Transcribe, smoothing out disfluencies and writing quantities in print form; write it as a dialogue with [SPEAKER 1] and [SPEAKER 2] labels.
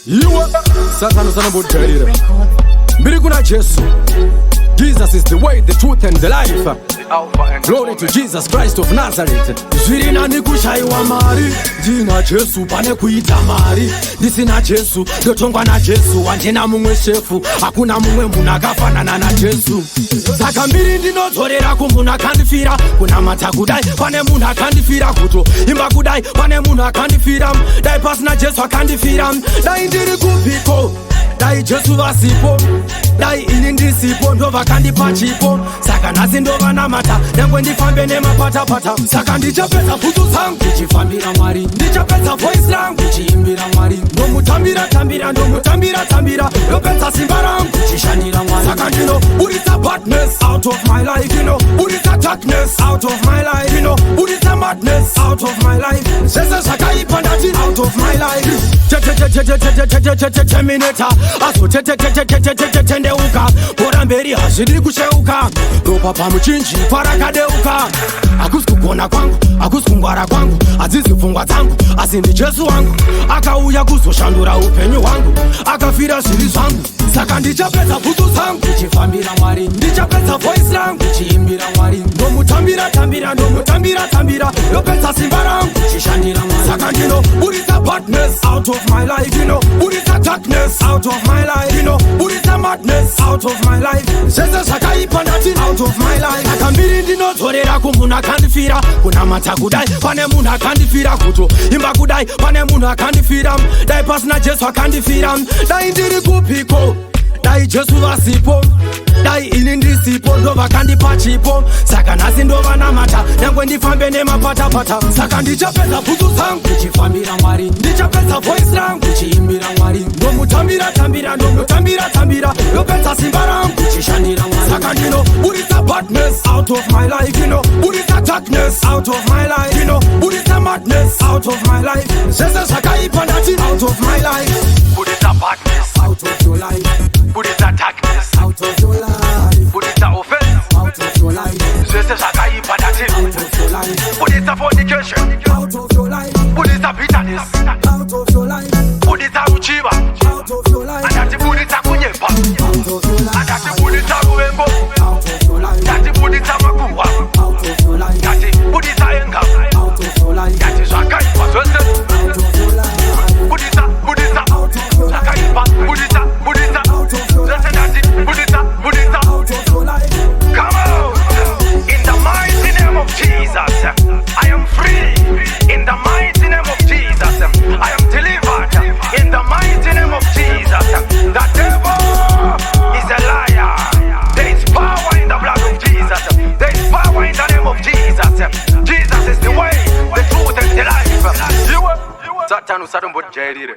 [SPEAKER 1] Iwe Satan usanambodalira mbiri kuna Jesu. Jesus is the way, the truth and the life. Glory to Jesus Christ of Nazareth. Zvirina nikushaiwa mari, ndina Jesu pane kuita mari. Ndisina Jesu, ndotongwa na Jesu. Handina mumwe shefu, hakuna mumwe munhu akafanana na Jesu. Saka mbiri ndinodzorera kumunhu akandifira. Kunamata kudai pane munhu akandifira. Kutoimba kudai pane munhu akandifira. Dai pasina Jesu akandifira. Dai ndiri kupiko, dai Jesu vasipo, dai ini ndisipo, ndo vakandipa chipo. Saka nhasi ndovanamata, nyangwe ndifambe nemapatapata. Saka ndichapedza bhutsu dzangu ndichifambira Mwari, ndichapedza voice rangu ndichiimbira Mwari. Ndomutambira-tambira, ndomutambira-tambira, ndopedza simba rangu ndichishandira Mwari. Saka ndinoburitsa badness out of my life, you know. Buritsa darkness out of my life, you know. Buritsa madness out of my life. Zvese zvakaipa ndati out of my life. Terminator azotendeuka, bora mberi hazvidi kusheuka. Ropa pamuchinji parakadeuka. Hakusi kugona kwangu, hakusi kungwara kwangu, hadzizi pfungwa dzangu, asi ndi Jesu wangu. Akauya kuzoshandura upenyu hwangu, akafira zviri zvangu. Saka ndichapedza bhutsu dzangu ndichifambira Mwari, ndichapedza voice rangu ndichiimbira Mwari. Ndomutambira-tambira, ndomutambira-tambira, ndopedza simba rangu ndichishandira Mwari. Saka ndinoburitsa badness out of my life, you know. Buritsa darkness out of my life, you know. Buritsa madness out of my life. Zvese zvakaipa ndati out of my life. Saka mbiri ndinodzorera kumunhu akandifira. Kunamata kudai pane munhu akandifira. Kutoimba kudai pane munhu akandifira. Dai pasina Jesu akandifira. Dai ndiri kupiko, dai Jesu vasipo, dai ini ndisipo, ndo vakandipa chipo. Saka nhasi ndovanamata, nyangwe ndifambe nemapatapata. Saka ndichapedza bhutsu dzangu ndichifambira Mwari, ndichapedza voice rangu ndichiimbira Mwari. Ndomutambira-tambira, ndomutambira-tambira, ndopedza simba rangu ndichishandira Mwari. Saka ndinoburitsa badness out of my life, you know. Buritsa darkness out of my life, you know. Buritsa madness out of my life. Zvese zvakaipa ndati out of my life.
[SPEAKER 2] Buritsa badness
[SPEAKER 1] out of your life.
[SPEAKER 2] Buritsa darkness
[SPEAKER 1] Out of your life,
[SPEAKER 2] Buritsa offense
[SPEAKER 1] out of your life,
[SPEAKER 2] zvese zvakaipa ndati.
[SPEAKER 1] out of your life,
[SPEAKER 2] Buritsa fornication,
[SPEAKER 1] out of your life,
[SPEAKER 2] buritsa bitterness,
[SPEAKER 1] out of your life,
[SPEAKER 2] buritsa uchiva,
[SPEAKER 1] out of your life,
[SPEAKER 2] andati buritsa kunyepa,
[SPEAKER 1] out of your life,
[SPEAKER 2] andati buritsa ruvengo,
[SPEAKER 1] out of your life,
[SPEAKER 2] andati buritsa makuhwa,
[SPEAKER 1] out of your life,
[SPEAKER 2] andati buritsa enga,
[SPEAKER 1] out of your life,
[SPEAKER 2] andati zvakaipa zvese.
[SPEAKER 1] out of your life,
[SPEAKER 2] Buritsa
[SPEAKER 1] out of your life,
[SPEAKER 2] zvakaipa, buritsa
[SPEAKER 1] out of your
[SPEAKER 2] zvese
[SPEAKER 1] life,
[SPEAKER 2] ndati buritsa
[SPEAKER 1] out of your life.
[SPEAKER 2] Come on! In the mighty name of Jesus, I am free. In the mighty name of Jesus, I am delivered. In the mighty name of Jesus, the devil is a liar. There is power in the blood of Jesus. There is power in the name of Jesus. Jesus is the way, the truth and the life. Satan usatombodyairire.